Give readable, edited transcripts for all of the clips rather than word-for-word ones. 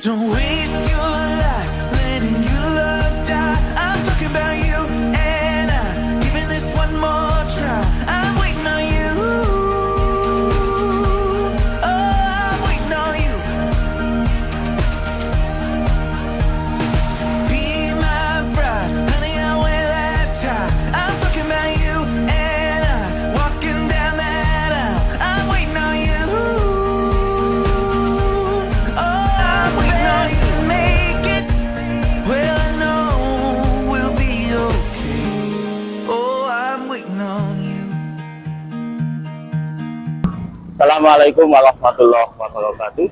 Don't waste your life letting your love die. I'm talking about you and I. Giving this one more try. I'm waiting on you. Oh, I'm waiting on you. Be my bride, honey, I'll wear that tie. I'm talking about you and I. Walking down that aisle. I'm waiting on you. Oh, I'm waiting on you to make it. Well, I know we'll be okay. Oh, I'm waiting on you. Assalamualaikum warahmatullahi wabarakatuh.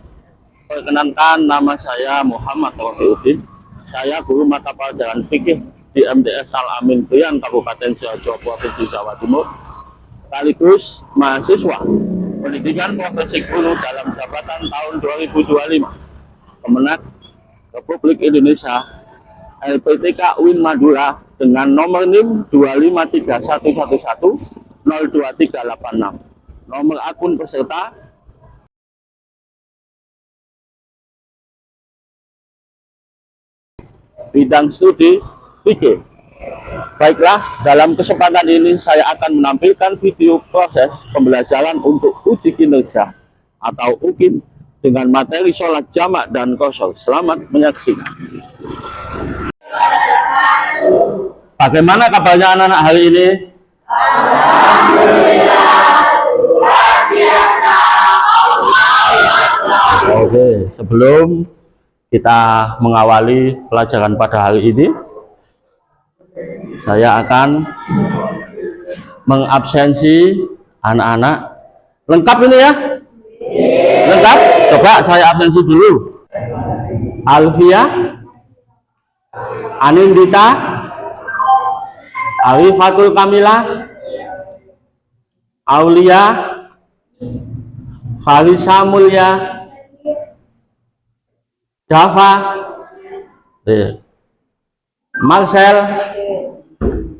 Perkenalkan, nama saya Muhammad Rofiuddin. Saya guru mata pelajaran fikih di MTS Al-Amin Buyan, Kabupaten Sidoarjo, Provinsi Jawa Timur. Sekaligus mahasiswa pendidikan profesi guru dalam jabatan tahun 2025 Kemenak Republik Indonesia LPTK UIN Madura dengan nomor NIM 25311102386. Nomor akun peserta bidang studi fikih. Baiklah, dalam kesempatan ini saya akan menampilkan video proses pembelajaran untuk uji kinerja atau UKIN dengan materi sholat jamak dan qashar. Selamat menyaksikan. Bagaimana kabarnya anak-anak hari ini? Oke, sebelum kita mengawali pelajaran pada hari ini, saya akan mengabsensi anak-anak. Lengkap ini ya? Lengkap? Coba saya absensi dulu. Alfia, Anindita, Arifatul Kamila, Aulia, Farisa Mulya, Dava, Marcel,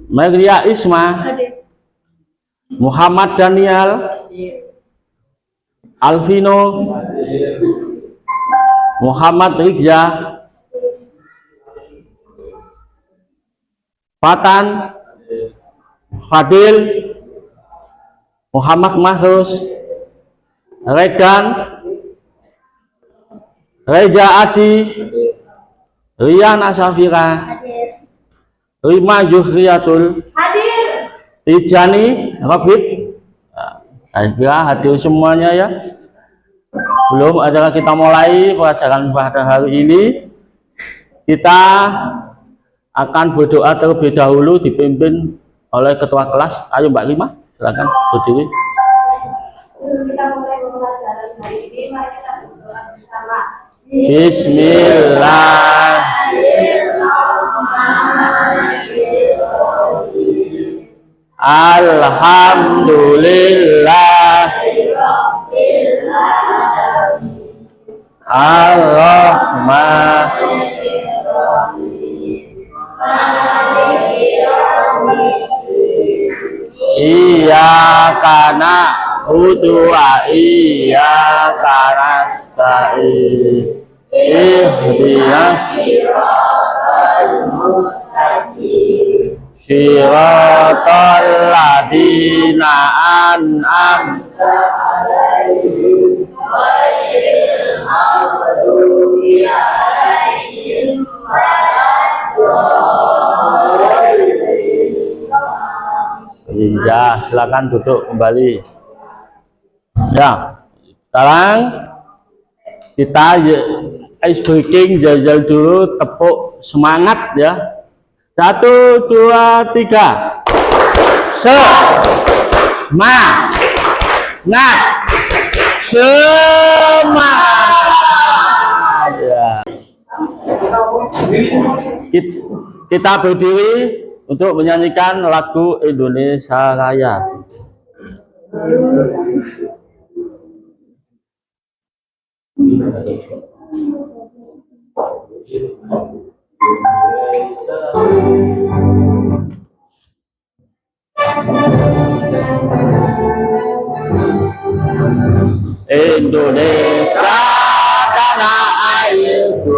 Maria Isma, Muhammad Daniel, Alvino, Muhammad Rizza, Fatan, Fadil, Muhammad Mahrus, Regan, Reza Adi, Rian Asafira, Rima Juhriyatul, Tijani, Robit. Saya kira hadir semuanya ya. Belum acara kita mulai pelajaran pada hari ini, kita akan berdoa terlebih dahulu dipimpin oleh ketua kelas. Ayo Mbak Rima, silakan berdiri. Kita mulai pembelajaran hari ini, mari kita berdoa bersama. Bismillahirrahmanirrahim. Alhamdulillah Iyyaka na'budu wa iyyaka nasta'in. Ihdinas siratal mustaqim. Siratal ladzina an'amta 'alaihim ghairil maghdubi 'alaihim waladdallin. Ya, silakan duduk kembali. Ya, sekarang kita ice breaking, jajal dulu, tepuk semangat ya. 1, 2, 3. Semangat. Ya. Kita berdiri untuk menyanyikan lagu Indonesia Raya. Indonesia tanah airku,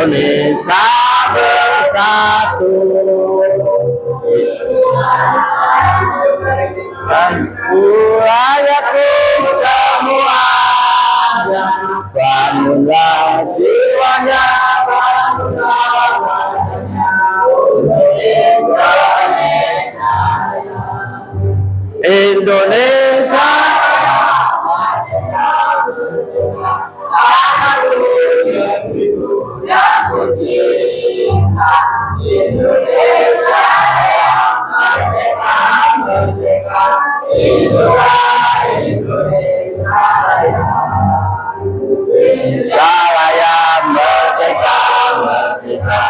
Indonesia bersatu. Dan rakyatku semuanya, bangunlah jiwanya, bangunlah Indonesia. Raya merdeka, merdeka.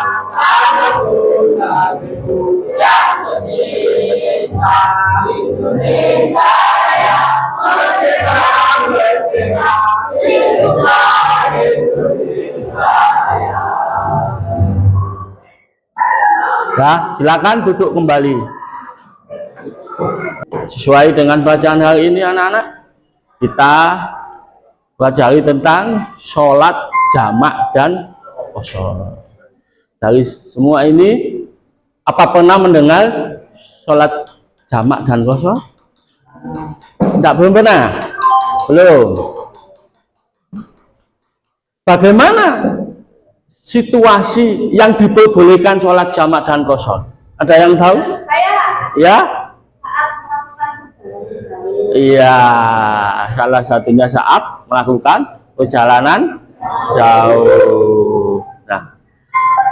Ya, silakan duduk kembali. Sesuai dengan bacaan hari ini anak-anak, kita pelajari tentang sholat jamak dan qashar. Dari semua ini, apa pernah mendengar sholat jamak dan qashar? Belum pernah? Belum. Bagaimana situasi yang diperbolehkan sholat jamak dan qashar? Ada yang tahu? Saya Ya? saat melakukan perjalanan Iya, salah satunya saat melakukan perjalanan jauh. Nah,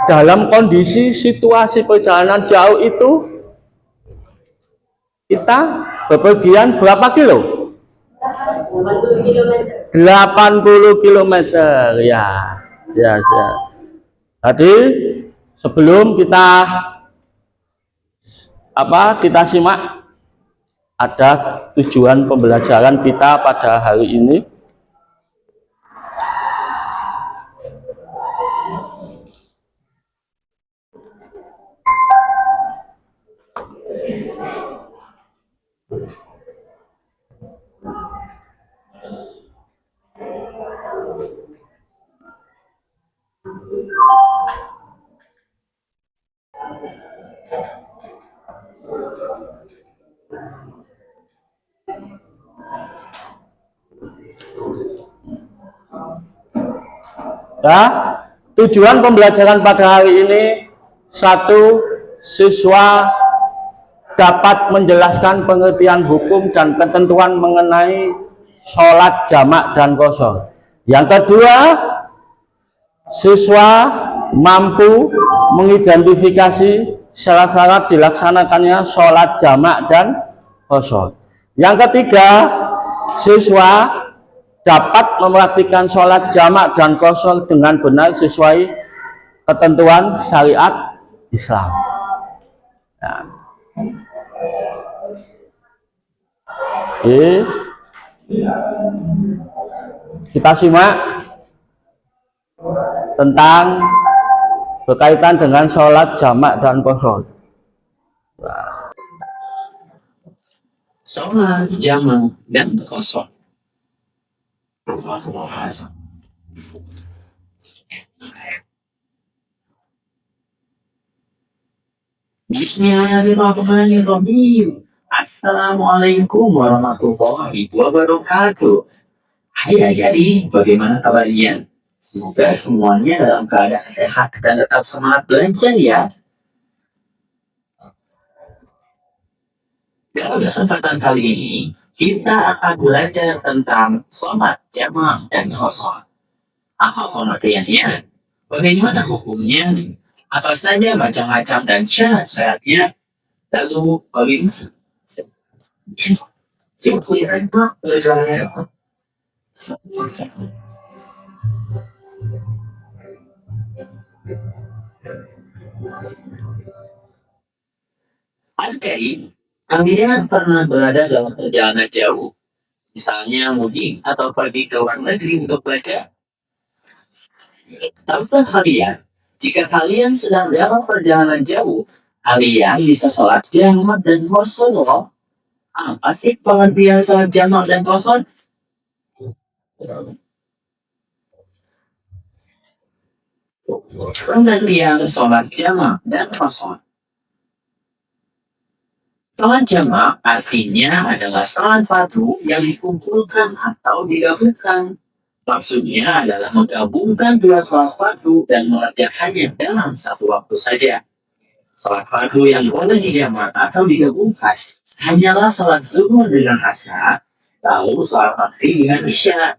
dalam kondisi situasi perjalanan jauh itu, kita bepergian berapa kilo? 80 km. 80 km, ya. Ya, ya. Tadi sebelum kita simak ada tujuan pembelajaran kita pada hari ini. Ya, tujuan pembelajaran pada hari ini, satu, siswa dapat menjelaskan pengertian hukum dan ketentuan mengenai sholat jamak dan qashar. Yang kedua, siswa mampu mengidentifikasi syarat-syarat dilaksanakannya sholat jamak dan qashar. Yang ketiga, siswa dapat mempraktikkan sholat jamak dan qashar dengan benar sesuai ketentuan syariat Islam. Nah. Oke, kita simak tentang berkaitan dengan sholat jamak dan qashar. Sholat jamak dan qashar. Bismillahirrahmanirrahim. Assalamualaikum warahmatullahi wabarakatuh. Hai adik-adik, bagaimana kabarnya? Semoga semuanya dalam keadaan sehat dan tetap semangat belajar ya. Dalam kesempatan kali ini, kita akan belajar tentang sholat jamak dan qashar. Apa pengertiannya? Bagaimana hukumnya? Apa saja macam-macam dan syarat-syaratnya? Lalu bagaimana? Adik-adik, kalian pernah berada dalam perjalanan jauh, misalnya mudik atau pergi ke luar negeri untuk belajar? Tahukah kalian, jika kalian sedang dalam perjalanan jauh, kalian bisa sholat jamak dan qashar loh. Apa sih pengertian sholat jamak dan qashar? Pengertian sholat jamak dan kosor. Sholat jamak artinya adalah sholat fardu yang dikumpulkan atau digabungkan. Maksudnya adalah menggabungkan dua sholat fardu dan mengerjakannya dalam satu waktu saja. Sholat fardu yang boleh dijamak atau digabungkan hanyalah sholat zuhur dengan asar, lalu sholat maghrib dengan isya.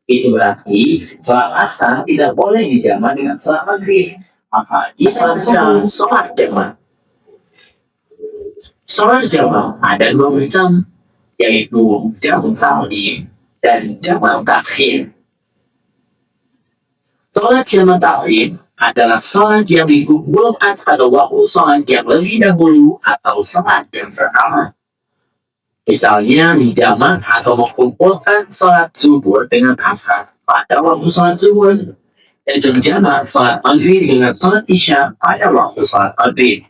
Itu berarti sholat asar tidak boleh dijamak dengan sholat maghrib. Apalagi sholat jamak. Sholat jamak ada dua macam, yaitu jamak takdim dan jamak takhir. Sholat jamak takdim adalah sholat yang dikumpulkan pada waktu sholat yang lebih dahulu atau sholat yang pertama. Misalnya dijamak atau mengumpulkan sholat zuhur dengan asar pada waktu sholat zuhur, dan dijamak sholat maghrib dengan sholat isya pada waktu sholat maghrib.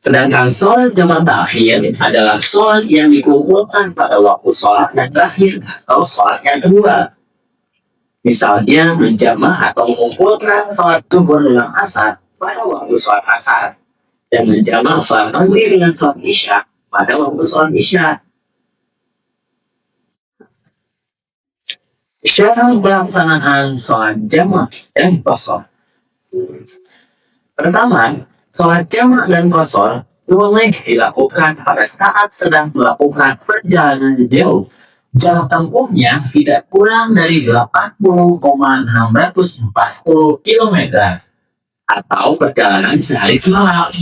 Sedangkan sholat jamak takhir adalah sholat yang dikumpulkan pada waktu sholat yang terakhir atau sholat yang kedua. Misalnya menjamak atau mengumpulkan sholat zuhur dengan asar pada waktu sholat asar, dan menjamak sholat maghrib dengan sholat isya pada waktu sholat isya. Cara pelaksanaan sholat jamak dan kosor. Pertama, sholat jamak dan kosor boleh dilakukan pada saat sedang melakukan perjalanan jauh. Jarak tempuhnya tidak kurang dari 80,640 km atau perjalanan sehari semalam.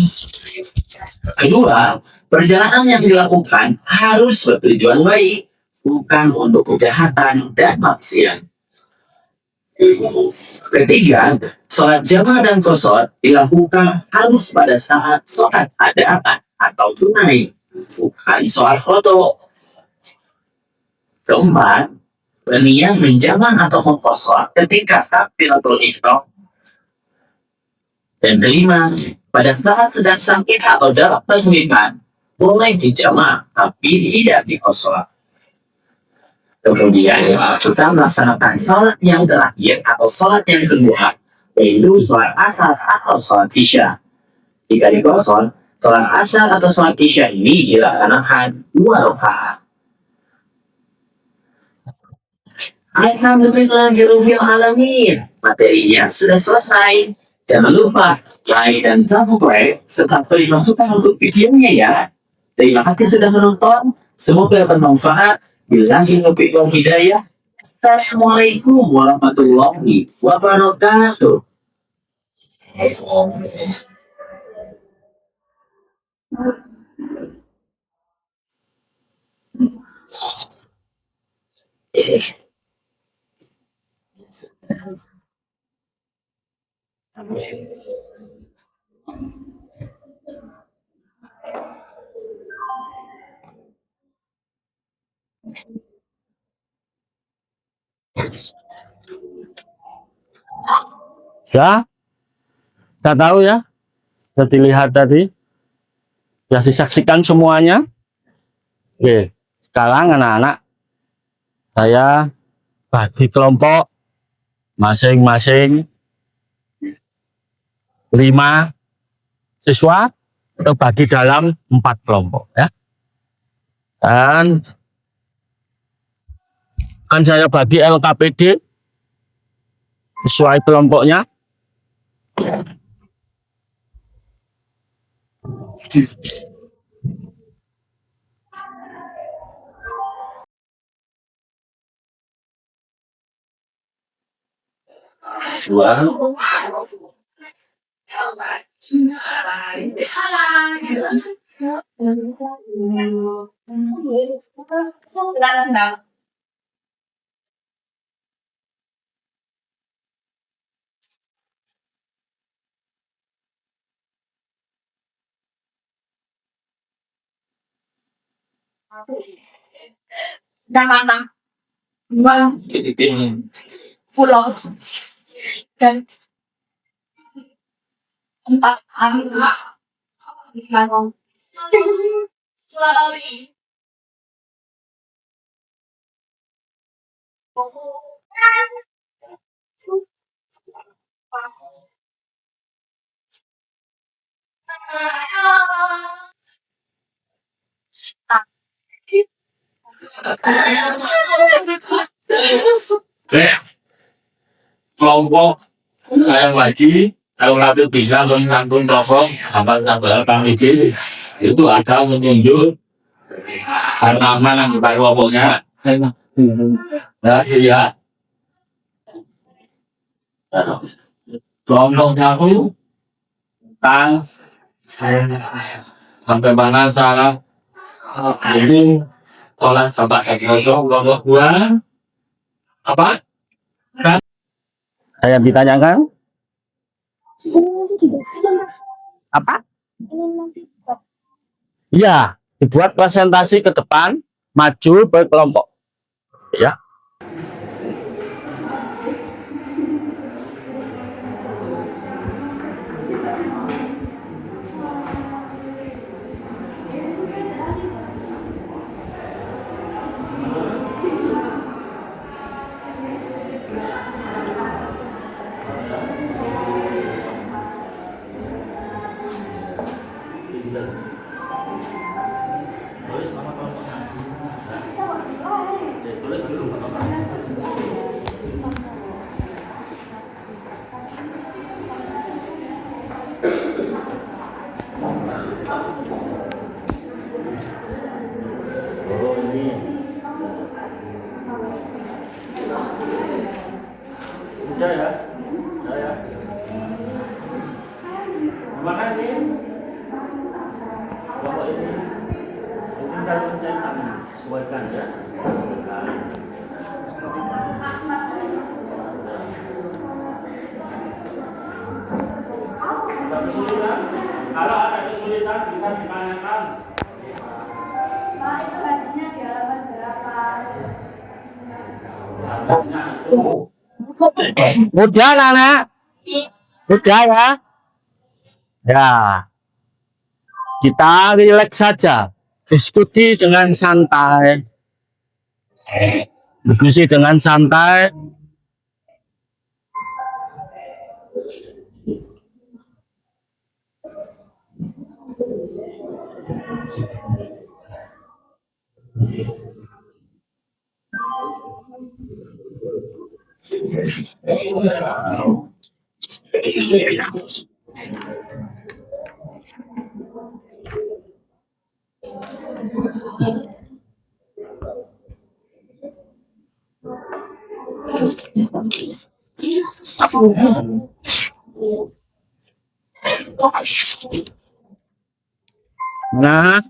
Kedua, perjalanan yang dilakukan harus bertujuan baik, bukan untuk kejahatan dan maksiat. Ketiga, sholat jamak dan kosor dilakukan harus pada saat sholat adaan atau tunai, bukan sholat qadha. Keempat, berniat menjamak atau mengkosor ketika takbiratul ihram. Dan kelima, pada saat sedang sakit atau dalam pemulihan, boleh dijamak tapi tidak dikosor. Kemudian, kita melaksanakan sholat yang terakhir atau sholat yang kedua, yaitu sholat asar atau sholat isya. Jika dikosor, sholat asar atau sholat isya ini dilaksanakan 2 rakaat. Alhamdulillahirabbil alamin. Materinya sudah selesai. Jangan lupa like dan subscribe serta beri masukan untuk videonya ya. Terima kasih sudah menonton. Semoga bermanfaat. Billahi taufiq wal hidayah. Assalamualaikum warahmatullahi wabarakatuh. Ya, kita tahu ya. Sudah dilihat tadi. Sudah disaksikan semuanya. Oke, sekarang anak-anak saya bagi kelompok masing-masing 5 siswa terbagi dalam 4 kelompok ya. Dan akan saya bagi LKPD sesuai kelompoknya. Dua. Nama Bang Pulau dan 4 hari Bang Sulawesi. Kelompok yang lagi kalau nanti bisa menanggung tokoh sampai kami itu ada menunjuk nama yang kita kelompoknya ya iya kelompok satu tang sampai mana salah ini oleh sampai kosong kelompok dua apa Saya ditanyakan apa? Iya, dibuat presentasi ke depan, maju berkelompok. Ya. Udah ya, udah ya. Gimana ini? Bapak ini kalau mencetak sesuaikan ya. Ada kesulitan? Kalau ada kesulitan bisa ditanyakan. Pak, itu hadisnya di halaman berapa? Hadisnya itu mudah anak, mudah ya. Ya, kita rileks saja, diskusi dengan santai, diskusi dengan santai. Nah,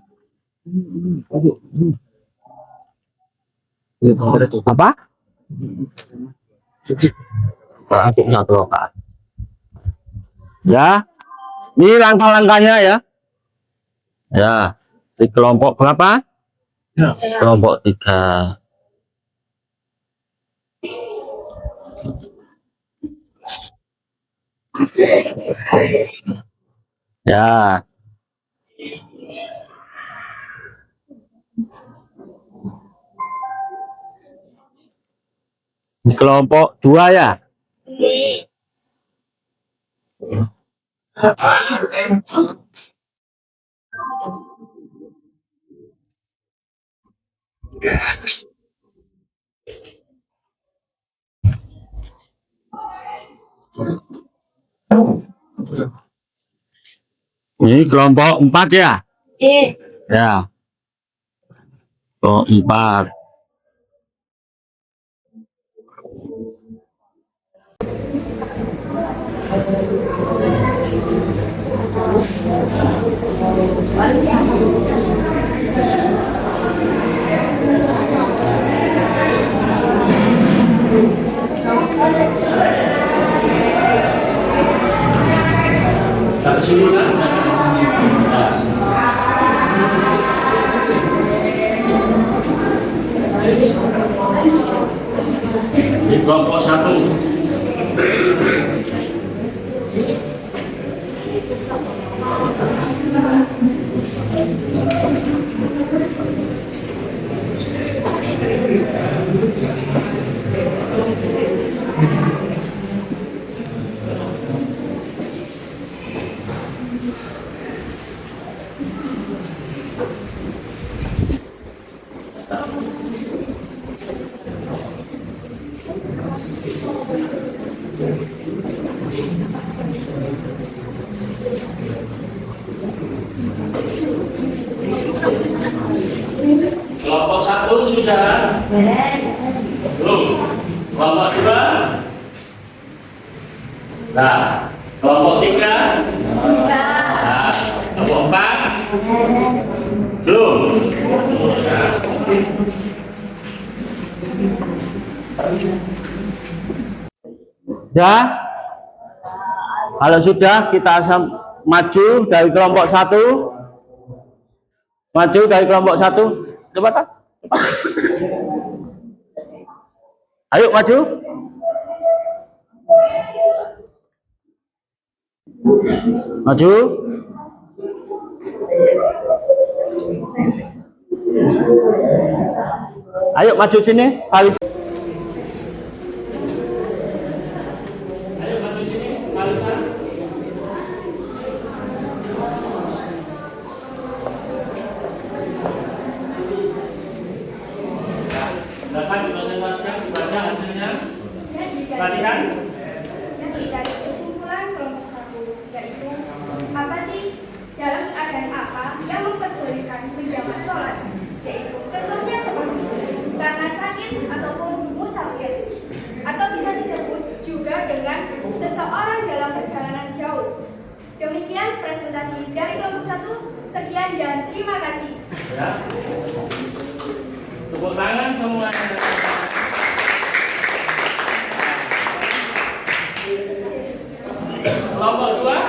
apa? Satu rakaat. Ya, ini langkah-langkahnya ya. Ya, di kelompok berapa? Kelompok 3. Ya. Di kelompok 2 ya. Ini kelompok 4 ya. Ya. Kelompok 4. Di kelompok 1. satu sudah? Belum. Kelompok dua? Nah, kelompok tiga? Nah, kelompok empat? Belum. Nah. Ya, kalau sudah kita maju dari kelompok satu, maju dari kelompok satu, cepat. Ayo maju. Maju. Ayo maju sini, Faris. Ayo maju sini, Farisa. Dapat dikonsentrasikan dibaca hasilnya. Perhatikan. Dari kesimpulan kelompok satu, yaitu apa sih dalam keadaan apa yang memperbolehkan menjamak sholat, yaitu contohnya seperti karena sakit ataupun musafir, atau bisa disebut juga dengan seseorang dalam perjalanan jauh. Demikian presentasi dari kelompok satu. Sekian dan terima kasih. Ya. Tepuk tangan semuanya. Kelompok dua,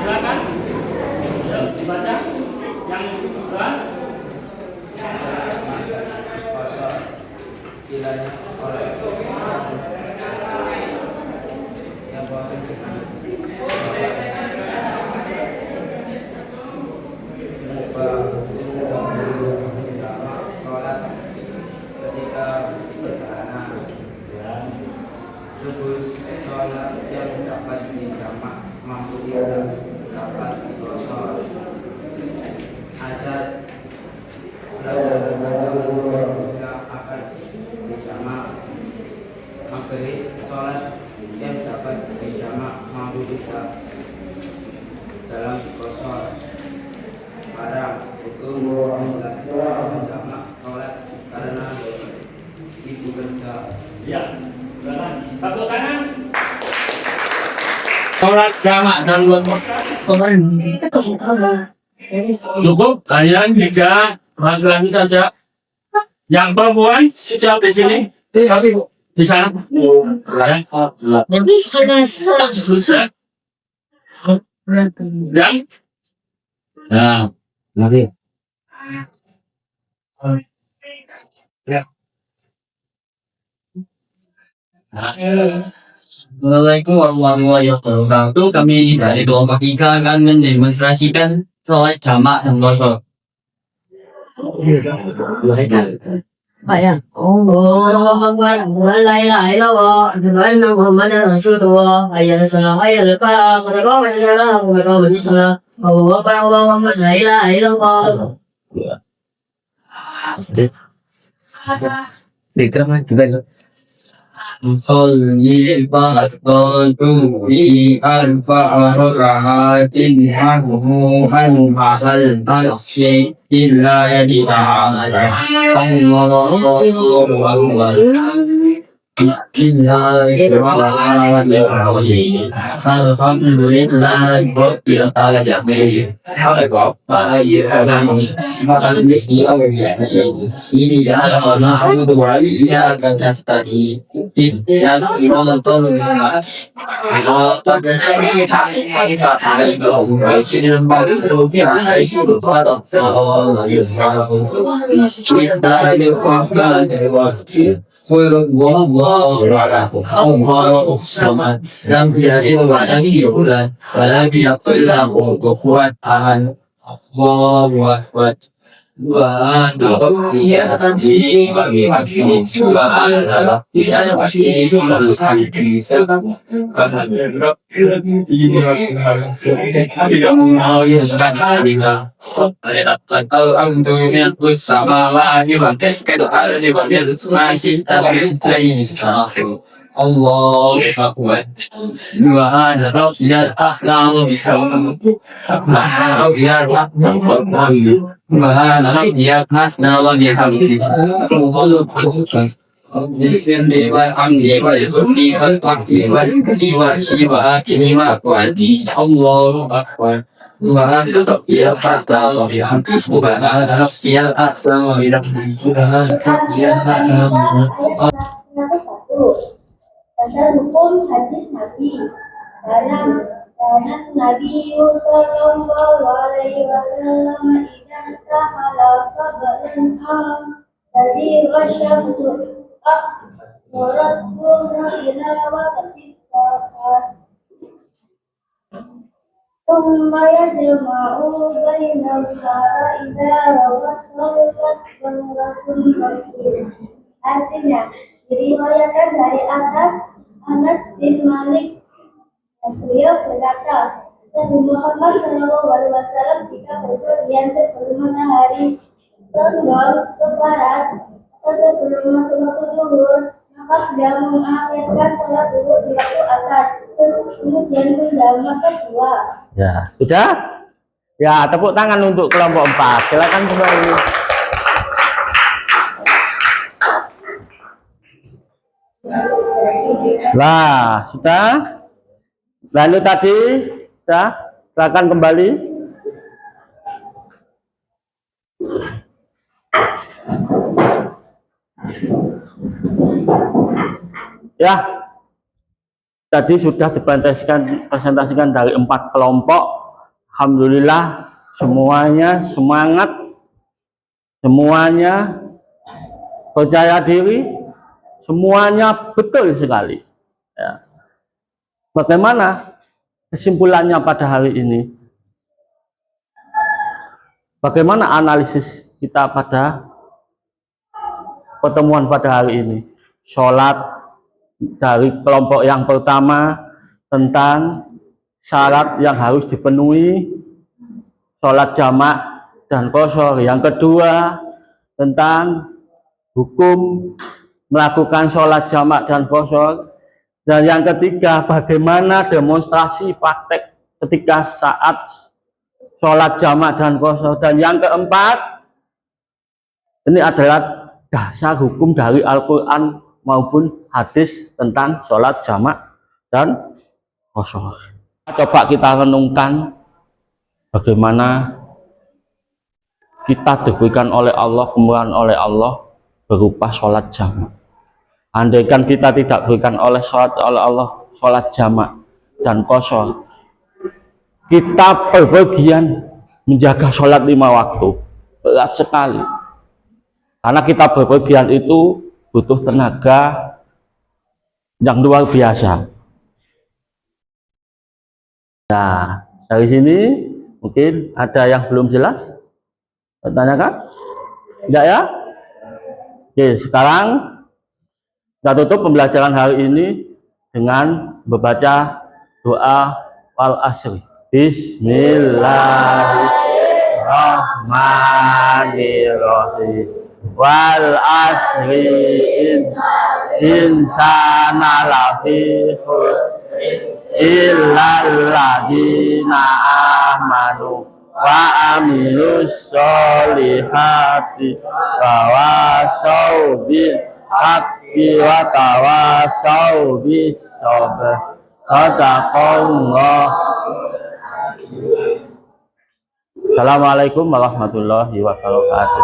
silakan. Ya, dibaca yang kelas. Kiranya oleh sholat ketika perjalanan, terus sholat yang dapat dijamak mampu tidak dapat digosor, asal juga akan dijamak, maghrib sholat yang dapat dijamak mampu tidak dalam digosor, barang hukum menjamak sholat karena itu kerja. Ya, silakan. Tepuk tangan. Sholat jamak dan cukup kalian tiga laki-laki saja. Yang perempuan siapa di sini? Di sana. Yang nah, nanti. Ya. Assalamualaikum warahmatullahi wabarakatuh. Kami dari kelompok 3 akan mendemonstrasikan sholat jamak dan qashar. الله أكبر ولا إله إلا الله أشهد أن محمدا رسول الله حي على الصلاة حي على الفلاح قد قامت الصلاة قد قامت الصلاة الله أكبر الله أكبر لا إله إلا الله. صلي فاتقوا أربع ركعات أنفع الشيء إلا يدعى الله أكبر بسم الله الرحمن الرحيم الحمد لله رب العالمين إياك نعبد وإياك نستعين اهدنا الصراط المستقيم غير المغضوب عليهم ولا الضالين بسم الله الرحمن الرحيم قل هو الله احد الله الصمد لم يلد ولم يولد ولم يكن له كفوا احد الله اكبر سبحان ربي العظيم وبحمده سبحان ربي العظيم وبحمده سبحان ربي الحمد لله السماوات والأرض ومن ما شئت من شيء Allahu Akbar. Subhana rabbiyal a'la wa bihamdihi. Subhana rabbiyal a'la wa bihamdihi. Subhana rabbiyal a'la wa bihamdihi. Allahu Akbar. Subhana rabbiyal a'la wa bihamdihi. Subhana rabbiyal a'la wa bihamdihi. Subhana rabbiyal a'la wa bihamdihi. Dasar hukum hadis Nabi. Karena Nabi Sallallahu Alaihi Wasallam idza tahala fadlan tazir wasyamsu murat ila waqti safas. ثم يجمع بين إذا rawat salat Rasul artinya diriwayatkan dari Anas bin Malik, beliau berkata, Nabi Muhammad SAW jika berpergian sebelum matahari tenggelam ke barat atau sebelum masuk waktu zuhur, maka beliau mengakhirkan salat zuhur di waktu asar, kemudian menjamak kedua. Ya, sudah? Ya, tepuk tangan untuk kelompok 4. Silakan kembali. Nah, sudah? Lalu tadi, sudah? Silakan kembali. Ya, tadi sudah dipresentasikan dari 4 kelompok. Alhamdulillah, semuanya semangat, semuanya percaya diri, semuanya betul sekali. Ya. Bagaimana kesimpulannya pada hari ini? Bagaimana analisis kita pada pertemuan pada hari ini? Sholat dari kelompok yang pertama tentang syarat yang harus dipenuhi, sholat jamak dan qashar. Yang kedua tentang hukum melakukan sholat jamak dan qashar. Dan yang ketiga, bagaimana demonstrasi praktek ketika saat sholat jamak dan qashar. Dan yang keempat, ini adalah dasar hukum dari Al-Quran maupun hadis tentang sholat jamak dan qashar. Coba kita renungkan bagaimana kita diberikan oleh Allah, kemurahan oleh Allah berupa sholat jamak. Andaikan kita tidak berikan oleh Allah sholat jamak dan qashar, kita berpergian menjaga sholat 5 waktu, berat sekali. Karena kita berpergian itu butuh tenaga yang luar biasa. Nah, dari sini mungkin ada yang belum jelas? Tanyakan? Tidak ya? Oke, sekarang kita tutup pembelajaran hari ini dengan membaca doa wal asri. Bismillahirrahmanirrahim. Wal asri insana lafi khusr illal ladzina amanu wa amilus solihati tawasau bil haqqi wa tawasau bis sabr. Sadaqallah. Assalamualaikum warahmatullahi wabarakatuh.